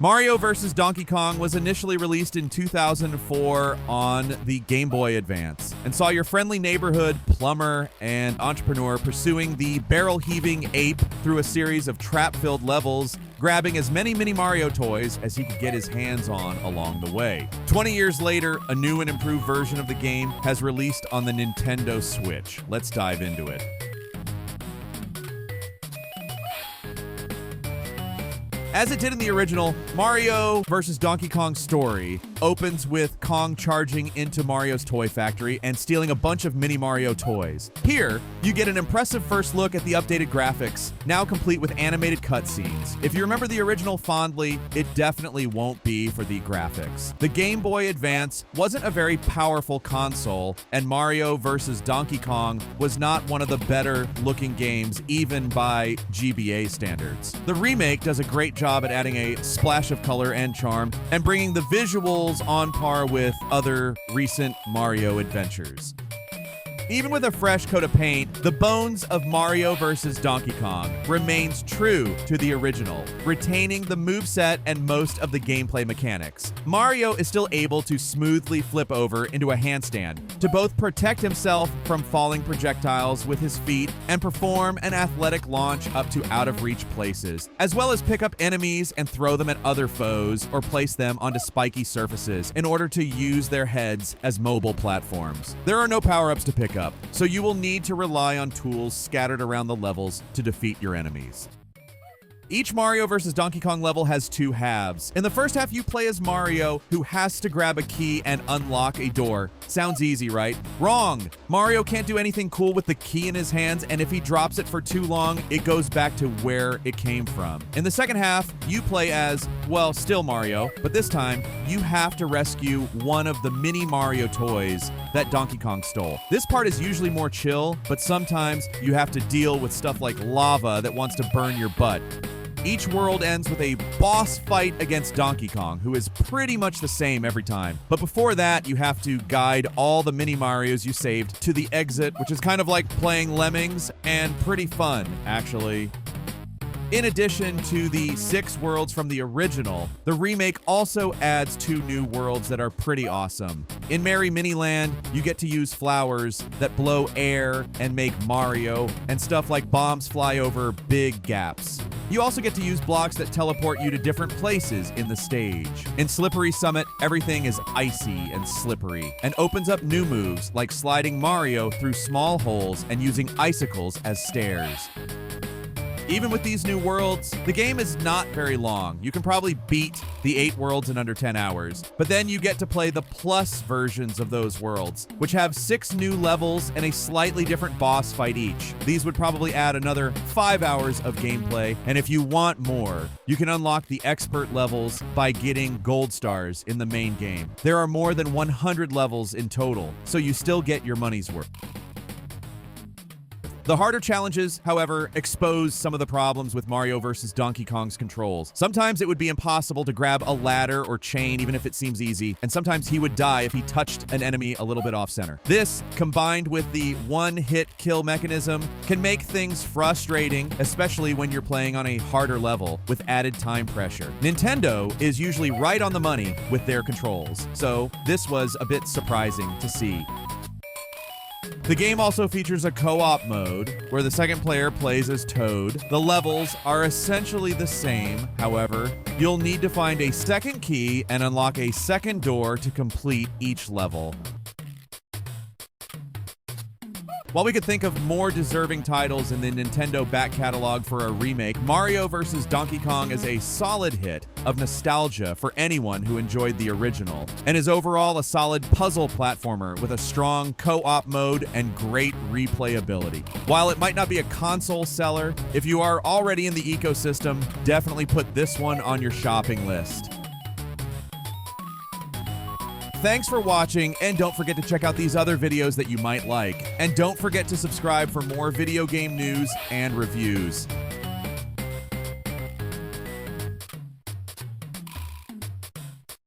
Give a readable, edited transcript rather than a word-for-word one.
Mario vs. Donkey Kong was initially released in 2004 on the Game Boy Advance and saw your friendly neighborhood plumber and entrepreneur pursuing the barrel-heaving ape through a series of trap-filled levels, grabbing as many Mini Mario toys as he could get his hands on along the way. 20 years later, a new and improved version of the game has released on the Nintendo Switch. Let's dive into it. As it did in the original, Mario vs. Donkey Kong's story opens with Kong charging into Mario's toy factory and stealing a bunch of Mini Mario toys. Here, you get an impressive first look at the updated graphics, now complete with animated cutscenes. If you remember the original fondly, it definitely won't be for the graphics. The Game Boy Advance wasn't a very powerful console, and Mario vs. Donkey Kong was not one of the better looking games, even by GBA standards. The remake does a great job at adding a splash of color and charm and bringing the visuals on par with other recent Mario adventures. Even with a fresh coat of paint, the bones of Mario vs. Donkey Kong remains true to the original, retaining the moveset and most of the gameplay mechanics. Mario is still able to smoothly flip over into a handstand to both protect himself from falling projectiles with his feet and perform an athletic launch up to out-of-reach places, as well as pick up enemies and throw them at other foes or place them onto spiky surfaces in order to use their heads as mobile platforms. There are no power-ups to pick up, so you will need to rely on tools scattered around the levels to defeat your enemies. Each Mario vs. Donkey Kong level has two halves. In the first half, you play as Mario, who has to grab a key and unlock a door. Sounds easy, right? Wrong! Mario can't do anything cool with the key in his hands, and if he drops it for too long, it goes back to where it came from. In the second half, you play as, well, still Mario, but this time, you have to rescue one of the Mini Mario toys that Donkey Kong stole. This part is usually more chill, but sometimes you have to deal with stuff like lava that wants to burn your butt. Each world ends with a boss fight against Donkey Kong, who is pretty much the same every time. But before that, you have to guide all the Mini Marios you saved to the exit, which is kind of like playing Lemmings and pretty fun, actually. In addition to the 6 worlds from the original, the remake also adds 2 new worlds that are pretty awesome. In Merry Miniland, you get to use flowers that blow air and make Mario, and stuff like bombs fly over big gaps. You also get to use blocks that teleport you to different places in the stage. In Slippery Summit, everything is icy and slippery, and opens up new moves like sliding Mario through small holes and using icicles as stairs. Even with these new worlds, the game is not very long. You can probably beat the 8 worlds in under 10 hours. But then you get to play the plus versions of those worlds, which have 6 new levels and a slightly different boss fight each. These would probably add another 5 hours of gameplay, and if you want more, you can unlock the expert levels by getting gold stars in the main game. There are more than 100 levels in total, so you still get your money's worth. The harder challenges, however, expose some of the problems with Mario vs. Donkey Kong's controls. Sometimes it would be impossible to grab a ladder or chain even if it seems easy, and sometimes he would die if he touched an enemy a little bit off center. This, combined with the one-hit kill mechanism, can make things frustrating, especially when you're playing on a harder level with added time pressure. Nintendo is usually right on the money with their controls, so this was a bit surprising to see. The game also features a co-op mode, where the second player plays as Toad. The levels are essentially the same, however, you'll need to find a second key and unlock a second door to complete each level. While we could think of more deserving titles in the Nintendo back catalog for a remake, Mario vs. Donkey Kong is a solid hit of nostalgia for anyone who enjoyed the original, and is overall a solid puzzle platformer with a strong co-op mode and great replayability. While it might not be a console seller, if you are already in the ecosystem, definitely put this one on your shopping list. Thanks for watching, and don't forget to check out these other videos that you might like. And don't forget to subscribe for more video game news and reviews.